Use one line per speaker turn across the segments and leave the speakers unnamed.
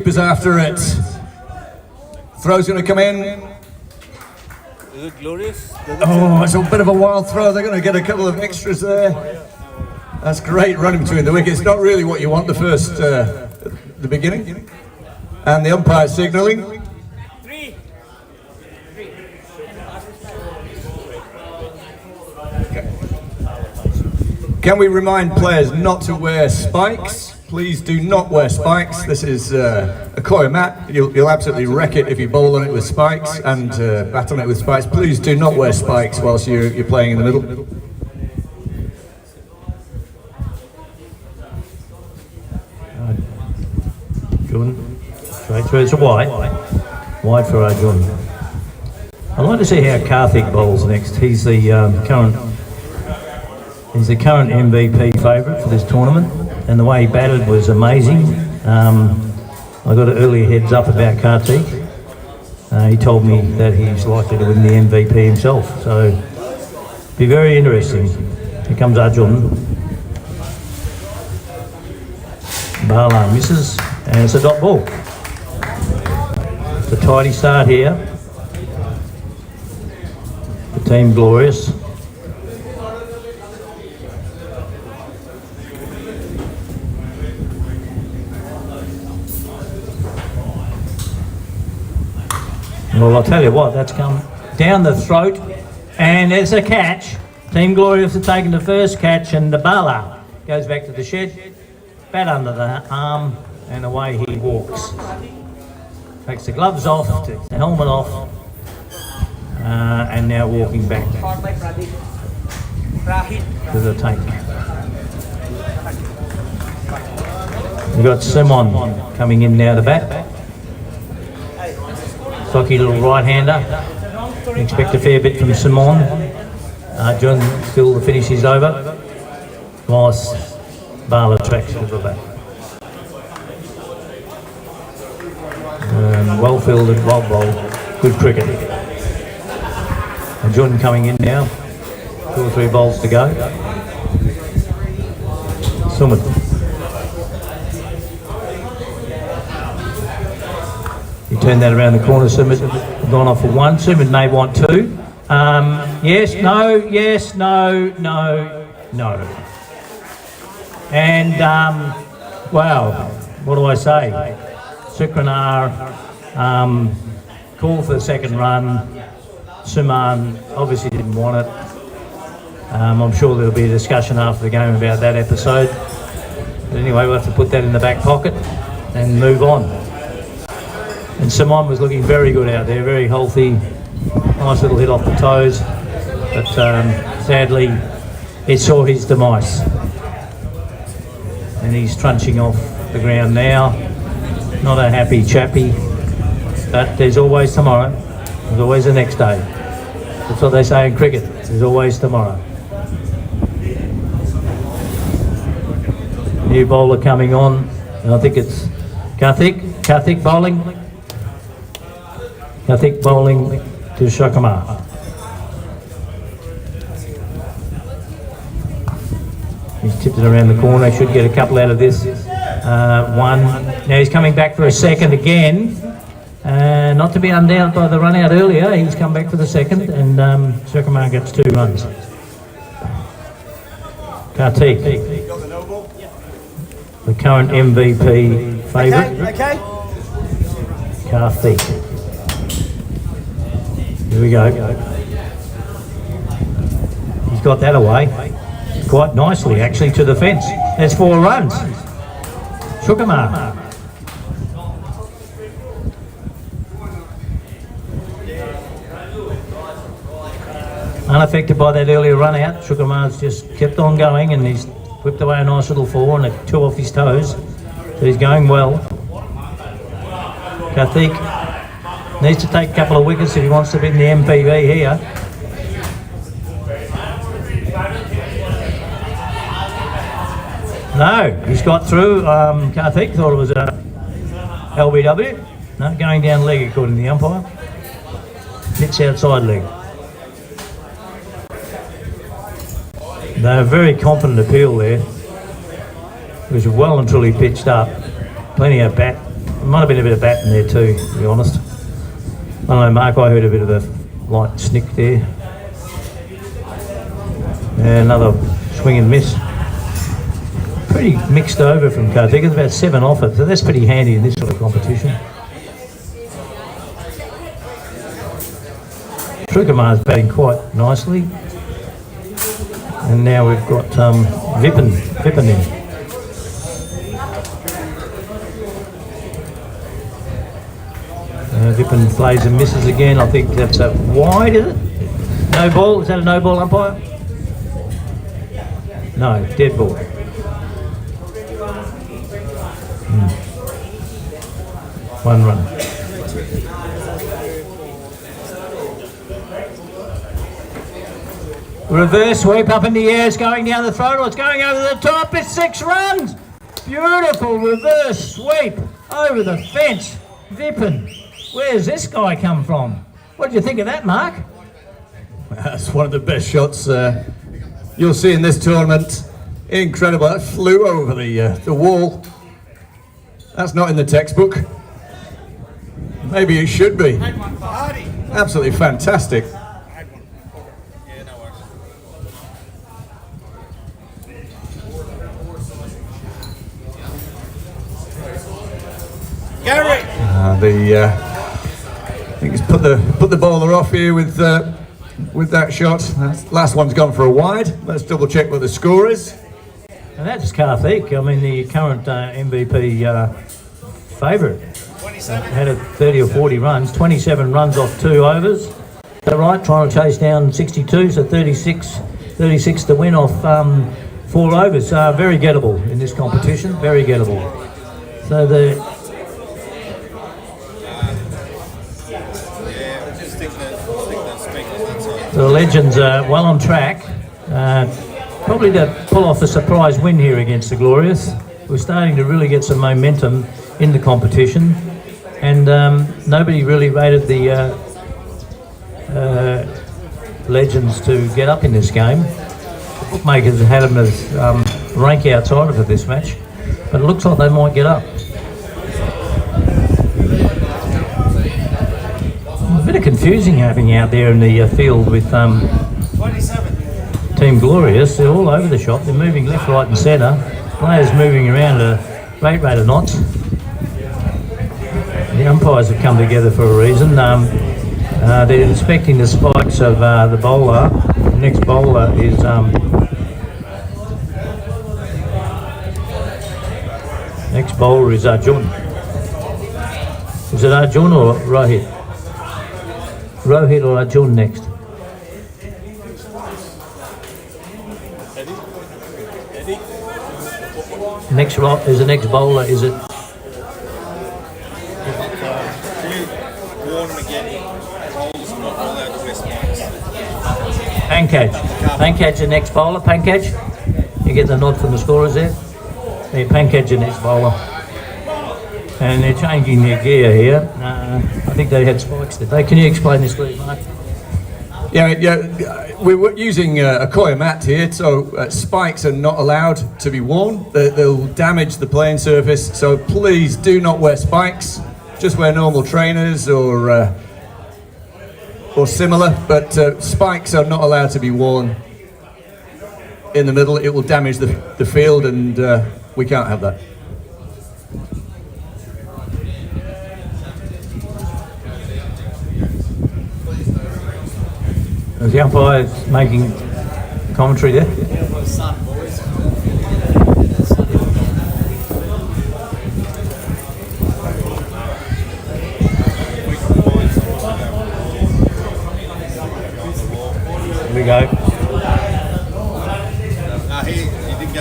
Is after it. Throw's going to come in.
Is it glorious?
Oh, it's a bit of a wild throw. They're going to get a couple of extras there. That's great running between the wickets. Not really what you want the first, the beginning. And the umpire signalling. Can we remind players not to wear spikes? Please do not wear spikes. This is a coir mat. You'll absolutely wreck it if you bowl on it with spikes and bat on it with spikes. Please do not wear spikes whilst you're playing in the middle.
Jordan, straight through. It's a wide for Jordan. I'd like to see how Karthik bowls next. He's the current MVP favourite for this tournament. And the way he batted was amazing. I got an early heads up about Karthik. He told me that he's likely to win the MVP himself. So, be very interesting. Here comes Arjun. Bala misses, and it's a dot ball. It's a tidy start here. The team glorious. Well, I'll tell you what, that's come down the throat, and there's a catch. Team Glorious have taken the first catch, and the bala goes back to the shed, bat under the arm, and away he walks. Takes the gloves off, takes the helmet off, and now walking back to the tank. We've got Simon coming in now to bat. Stocky little right-hander. Expect a fair bit from Simon. John still the finish is over. Nice Bala tracks to the back. Well fielded, well bowled, good cricket. And John coming in now. 2 or 3 bowls to go. Sumit. Turn that around the corner. Sumit gone off for 1. Sumit may want 2. Yes, no, yes, no, no, no. And, wow, what do I say? Sukranar called for the second run. Suman obviously didn't want it. I'm sure there'll be a discussion after the game about that episode. But anyway, we'll have to put that in the back pocket and move on. And Simon was looking very good out there, very healthy, nice little hit off the toes, but sadly it saw his demise. And he's trunching off the ground now. Not a happy chappy, but there's always tomorrow, there's always the next day. That's what they say in cricket, there's always tomorrow. New bowler coming on, and I think it's Karthik bowling. Karthik bowling to Shakamar. He's tipped it around the corner, should get a couple out of this. 1. Now he's coming back for a second again. Not to be undone by the run out earlier, he's come back for the second, and Shakamar gets 2 runs. Karthik, the current MVP favourite.
Okay.
Karthik. Here we go. He's got that away quite nicely, actually, to the fence. There's 4 runs. Shukamar. Unaffected by that earlier run out, Shukamar's just kept on going, and he's whipped away a nice little 4 and a 2 off his toes. So he's going well. Karthik needs to take a couple of wickets if he wants to be in the MPV here. No, he's got through. Karthik thought it was a LBW. No, going down leg according to the umpire. Hits outside leg. They're a very confident appeal there. It was well and truly pitched up. Plenty of bat Might have been a bit of bat in there too, to be honest. I don't know, Mark, I heard a bit of a light snick there. And another swing and miss. Pretty mixed over from Karthik. It's about 7 off it, so that's pretty handy in this sort of competition. Trukamar's batting quite nicely. And now we've got Vippen in. Vippen plays and misses again. I think that's a wide, is it? No ball? Is that a no ball, umpire? No, dead ball. One run. Reverse sweep up in the air. It's going down the throat, or it's going over the top. It's 6 runs. Beautiful reverse sweep over the fence. Vippen. Where's this guy come from? What did you think of that, Mark?
That's one of the best shots you'll see in this tournament. Incredible. That flew over the wall. That's not in the textbook. Maybe it should be. Absolutely fantastic.
Gary!
I think he's put the bowler off here with that shot. That last one's gone for a wide. Let's double check what the score is.
And that's Karthik. I mean, the current MVP favourite. Had a 30 or 40 runs, 27 runs off 2 overs. Is that right? Trying to chase down 62, so 36 to win off 4 overs. Very gettable in this competition, very gettable. So the Legends are well on track, probably to pull off a surprise win here against the Glorious. We're starting to really get some momentum in the competition, and nobody really rated the Legends to get up in this game. The bookmakers had them as rank outsider for this match, but it looks like they might get up. A bit of confusing happening out there in the field with Team Glorious. They're all over the shop. They're moving left, right and centre. Players moving around at a great rate of knots. The umpires have come together for a reason. They're inspecting the spikes of the bowler. The next bowler is Arjun. Is it Arjun or Rohit? Rohit or Arjun next? Next is the next bowler, is it? Pankaj the next bowler. Pankaj, you get the nod from the scorers there. Yeah, Pankaj the next bowler. And they're changing their gear here. I think they had spikes today. Can you explain this, please, Mark?
Yeah, we're using a Koya mat here, so spikes are not allowed to be worn. They'll damage the playing surface, so please do not wear spikes. Just wear normal trainers or similar, but spikes are not allowed to be worn in the middle. It will damage the field, and we can't have that.
Is the umpire making commentary there? Here we go.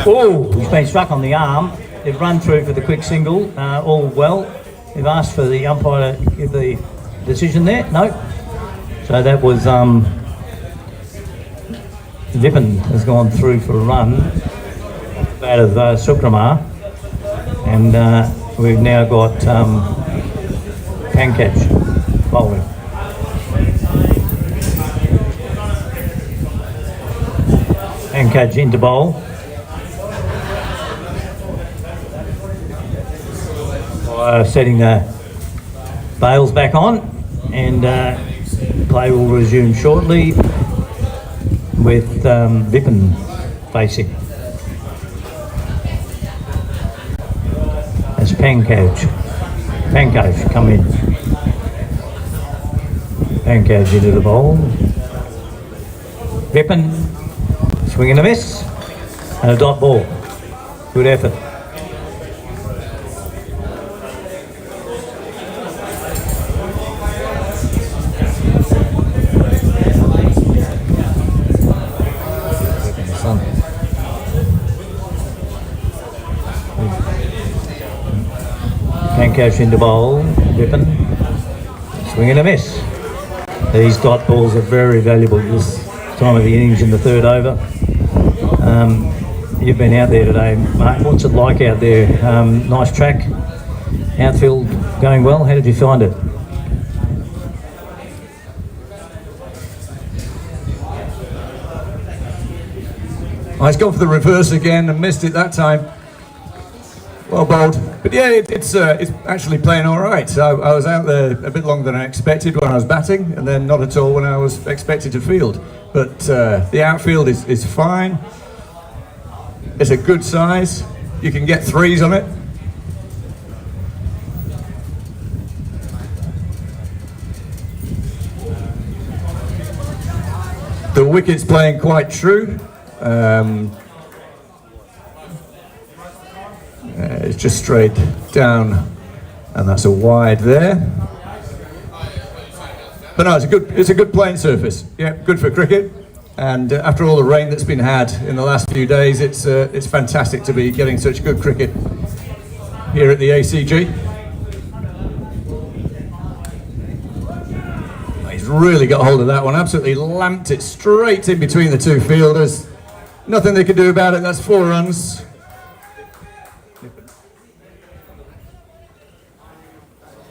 Oh, he's been struck on the arm. They've run through for the quick single, all well. They've asked for the umpire to give the decision there. No. So that was Vippen has gone through for a run out of Sukramar, and we've now got Pankaj bowling. Pankaj into bowl. setting the bails back on, and play will resume shortly with Vippen facing. As Pancage come in. Pancage into the bowl. Vippen, swing and a miss, and a dot ball. Good effort. Pancage into bowl. Vippen, swing and a miss. These dot balls are very valuable this time of the innings in the third over. You've been out there today, Mark. What's it like out there? Nice track, outfield going well. How did you find it?
He's gone for the reverse again and missed it that time. Well bowled, but yeah, it's actually playing all right. So I was out there a bit longer than I expected when I was batting, and then not at all when I was expected to field. But the outfield is fine. It's a good size. You can get threes on it. The wicket's playing quite true. It's just straight down, and that's a wide there. But no, it's a good playing surface. Yeah, good for cricket. And after all the rain that's been had in the last few days, it's fantastic to be getting such good cricket here at the ACG. He's really got hold of that one. Absolutely lamped it straight in between the two fielders. Nothing they could do about it. That's 4 runs.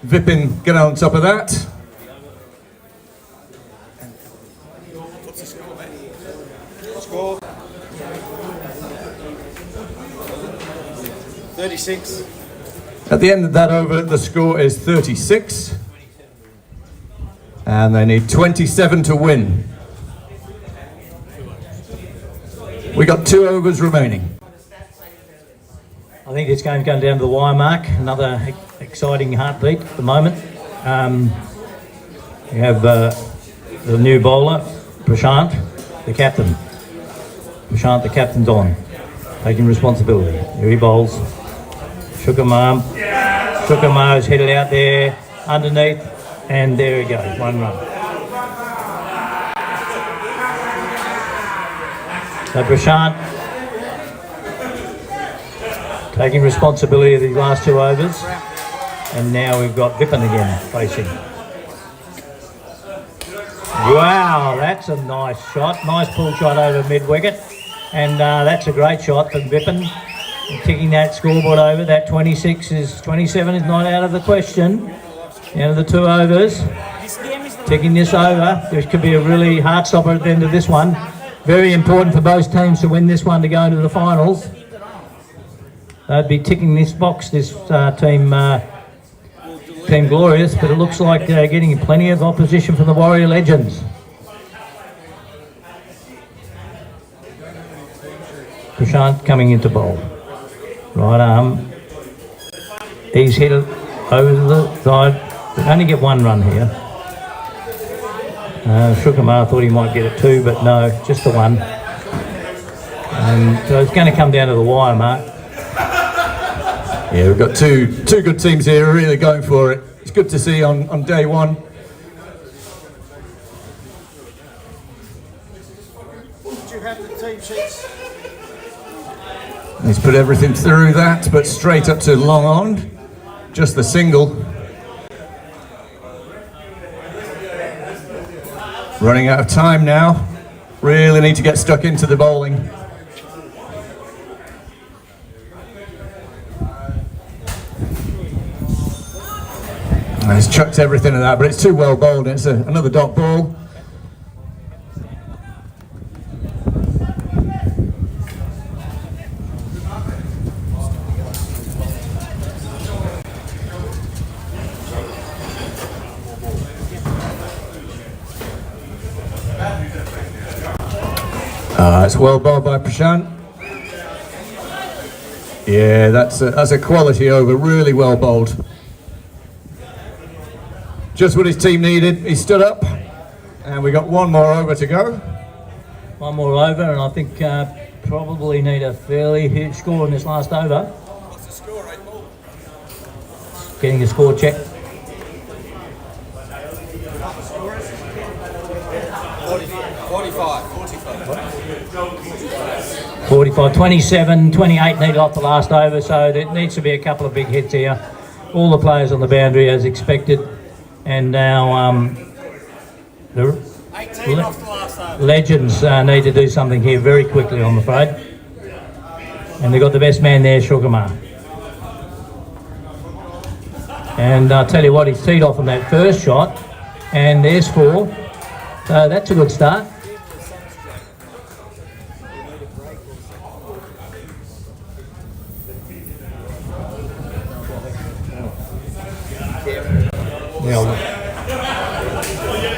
Vippen get on top of that.
What's the score, mate? Score? 36.
At the end of that over, the score is 36. And they need 27 to win. We got 2 overs remaining.
I think this game's going down to the wire, Mark. Another exciting heartbeat at the moment. We have the new bowler, Prashant, the captain. Prashant, the captain's on, taking responsibility. Here he bowls. Shukamar's headed out there, underneath, and there he goes, 1 run. So Prashant taking responsibility of these last 2 overs, and now we've got Vippen again facing. Wow, that's a nice shot. Nice pull shot over mid-wicket, and that's a great shot from Vippen. Kicking that scoreboard over. That 27 is not out of the question. Out of the 2 overs, ticking this over. There could be a really hard stopper at the end of this one. Very important for both teams to win this one to go into the finals. They'd be ticking this box, this team Glorious, but it looks like they're getting plenty of opposition from the Warrior Legends. Prashant coming into bowl. Right arm. He's hit it over to the side. They only get 1 run here. Shukamar thought he might get it 2, but no, just the 1. So it's going to come down to the wire, Mark.
Yeah, we've got two good teams here really going for it. It's good to see on day one.
Did you have the team sheets?
He's put everything through that, but straight up to long on. Just the single. Running out of time now. Really need to get stuck into the bowling. He's chucked everything at that, but it's too well bowled. It's another dot ball. It's well bowled by Prashant. Yeah, that's a quality over, really well bowled. Just what his team needed. He stood up, and we got one more over to go.
One more over, and I think probably need a fairly huge score in this last over.
What's the score, 8 ball?
Getting a score check. 45, 27, 28 needed off the last over, so there needs to be a couple of big hits here. All the players on the boundary as expected, and now the
18 off the last over.
legends need to do something here very quickly, I'm afraid. And they've got the best man there, Shukamar. And I'll tell you what, he's teed off on that first shot, and there's 4. So that's a good start.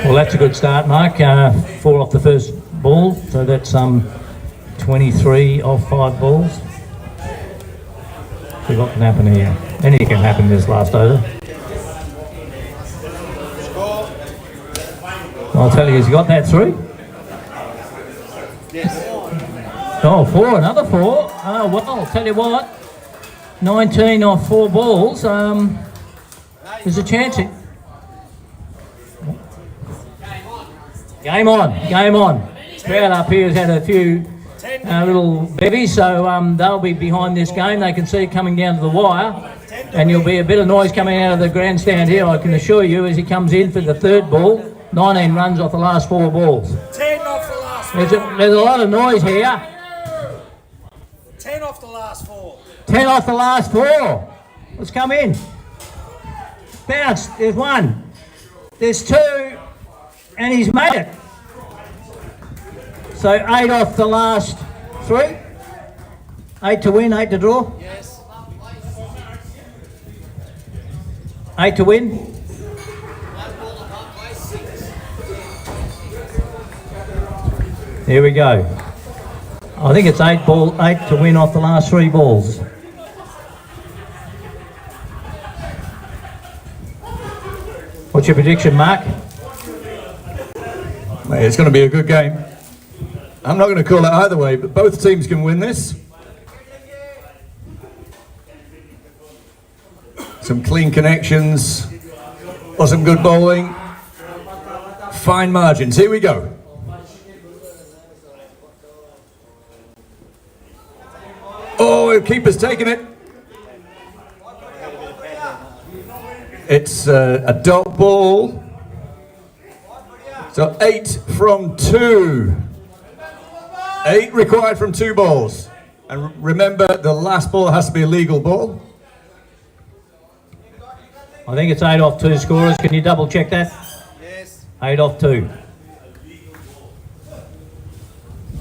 Well, that's a good start, Mark. 4 off the first ball, so that's 23 off 5 balls. See what can happen here. Anything can happen this last over. I'll tell you, has he got that through?
Yes.
Oh, 4, another 4. Oh, well, I'll tell you what. 19 off 4 balls. There's a chance it. Game on, game on. Crowd up here has had a few little bevies, so they'll be behind this game. They can see it coming down to the wire, and there'll be a bit of noise coming out of the grandstand here, I can assure you, as he comes in for the 3rd ball. 19 runs off the last 4 balls.
10 off the last 4.
There's a lot of noise here.
10 off the last 4.
10 off the last 4. Let's come in. Bounce. There's 1. There's 2. And he's made it. So 8 off the last 3. 8 to win, 8 to draw.
Yes.
8 to win. Here we go. I think it's 8 to win off the last 3 balls. What's your prediction, Mark?
It's going to be a good game. I'm not going to call it either way, but both teams can win this. Some clean connections, or some good bowling. Fine margins. Here we go. Oh, the keeper's taken it. It's a dot ball. So 8 from 2. 8 required from 2 balls. And remember, the last ball has to be a legal ball.
I think it's 8 off 2 scorers. Can you double check that?
Yes.
8 off 2.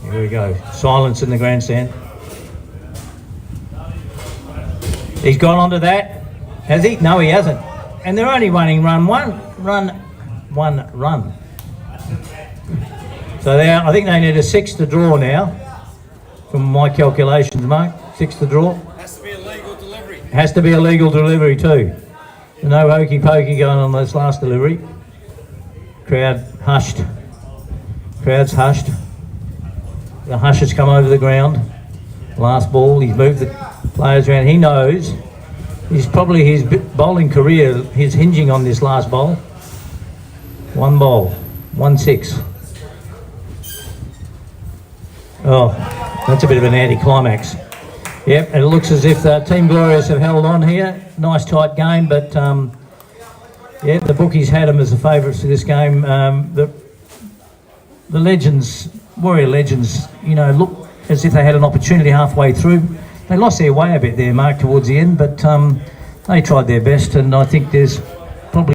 Here we go. Silence in the grandstand. He's gone onto that. Has he? No, he hasn't. And they're only running run. So I think they need a 6 to draw now, from my calculations, Mark. 6 to draw.
Has to be a legal delivery.
Has to be a legal delivery too. No hokey pokey going on this last delivery. Crowd hushed. Crowd's hushed. The hush has come over the ground. Last ball, he's moved the players around. He knows his bowling career is hinging on this last bowl. 1 ball, 1-6. Oh, that's a bit of an anticlimax. Yep, and it looks as if Team Glorious have held on here. Nice tight game, but yeah, the bookies had them as the favourites for this game. The legends, Warrior Legends, you know, look as if they had an opportunity halfway through. They lost their way a bit there, Mark, towards the end, but they tried their best, and I think there's